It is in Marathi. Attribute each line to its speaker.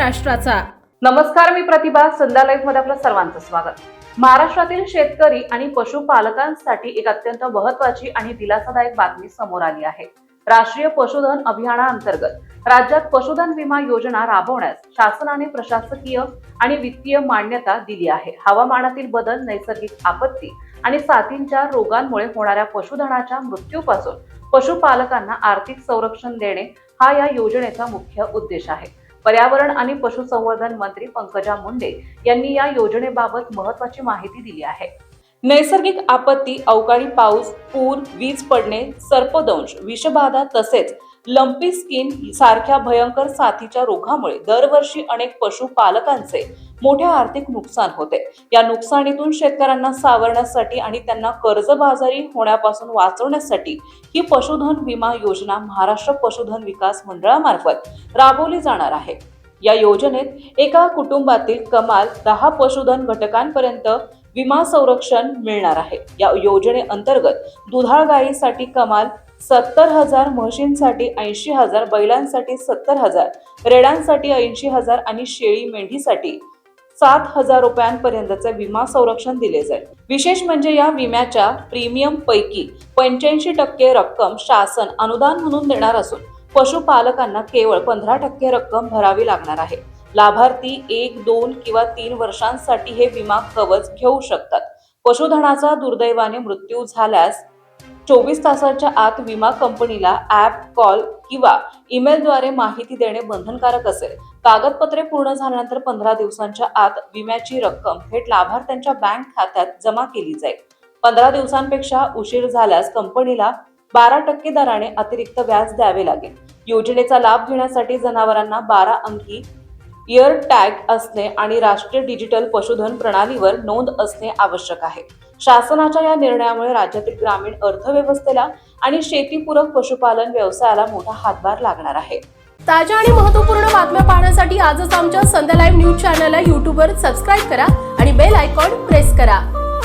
Speaker 1: महाराष्ट्राचा।
Speaker 2: नमस्कार, मी प्रतिभा। संध्या लाईव्ह मध्ये आपलं सर्वांचं स्वागत। महाराष्ट्रातील शेतकरी आणि पशुपालकांसाठी एक अत्यंत महत्त्वाची आणि दिलासादायक बातमी समोर आली आहे। राष्ट्रीय पशुधन अभियानाअंतर्गत राज्यात पशुधन विमा योजना राबवण्यास शासनाने प्रशासकीय आणि वित्तीय मान्यता दिली आहे। हवामानातील बदल, नैसर्गिक आपत्ती आणि साथींच्या रोगांमुळे होणाऱ्या पशुधनाच्या मृत्यूपासून पशुपालकांना आर्थिक संरक्षण देणे हा या योजनेचा मुख्य उद्देश आहे। पर्यावरण आणि पशुसंवर्धन मंत्री पंकजा मुंडे यांनी या योजनेबाबत महत्त्वाची माहिती दिली आहे। नैसर्गिक आपत्ती, अवकाळी पाऊस, पूर, वीज पडणे, सर्पदंश, विषबाधा तसेच लंपी स्किन सारख्या भयंकर साथीच्या रोगामुळे दरवर्षी अनेक पशुपालकांचे मोठे आर्थिक नुकसान होते। या नुकसानीतून शेतकऱ्यांना सावरण्यासाठी आणि त्यांना कर्जबाजारी होण्यापासून वाचवण्यासाठी ही पशुधन विमा योजना महाराष्ट्र पशुधन विकास मंडळामार्फत राबवली जाणार आहे। या योजनेत एका कुटुंबातील कमाल 10 पशुधन घटकांपर्यंत विमा संरक्षण मिळणार आहे। या योजनेअंतर्गत दुधाळ गायीसाठी कमाल 70,000, म्हशींसाठी 80,000, बैलांसाठी 70,000, रेड्यांसाठी 80,000 आणि शेळी मेंढीसाठी 7,000 रुपयांपर्यंतचे विमा संरक्षण दिले जाईल। विशेष म्हणजे या विम्याच्या प्रीमियम पैकी 85% रक्कम शासन अनुदान म्हणून देणार असून पशुपालकांना केवळ 15% रक्कम भरावी लागणार आहे। लाभार्थी 1, 2 किंवा 3 वर्षांसाठी हे विमा कवच घेऊ शकतात। पशुधनाचा दुर्दैवाने मृत्यू झाल्यास 24 तासाच्या आत विमा कंपनीला ॲप, कॉल किंवा ईमेलद्वारे माहिती देणे बंधनकारक असेल। कागदपत्रे पूर्ण झाल्यानंतर 15 दिवसांच्या आत विम्याची रक्कम थेट लाभार्थ्यांच्या बँक खात्यात जमा केली जाईल। 15 दिवसांपेक्षा उशीर झाल्यास कंपनीला 12% दराने अतिरिक्त व्याज द्यावे लागेल। योजनेचा लाभ घेण्यासाठी जनावरांना 12 अंकी इयर टॅग असणे आणि राष्ट्रीय डिजिटल पशुधन प्रणालीवर नोंद असणे आवश्यक आहे। शासनाच्या या निर्णयामुळे राज्यातील ग्रामीण अर्थव्यवस्थेला आणि शेतीपूरक पशुपालन व्यवसायाला मोठा हातभार लागणार आहे।
Speaker 1: ताज्या आणि महत्त्वपूर्ण बातम्या पाहण्यासाठी आजच आमच्या संध्या लाईव्ह न्यूज चॅनलला YouTubeवर सबस्क्राईब करा आणि बेल आयकॉन प्रेस करा।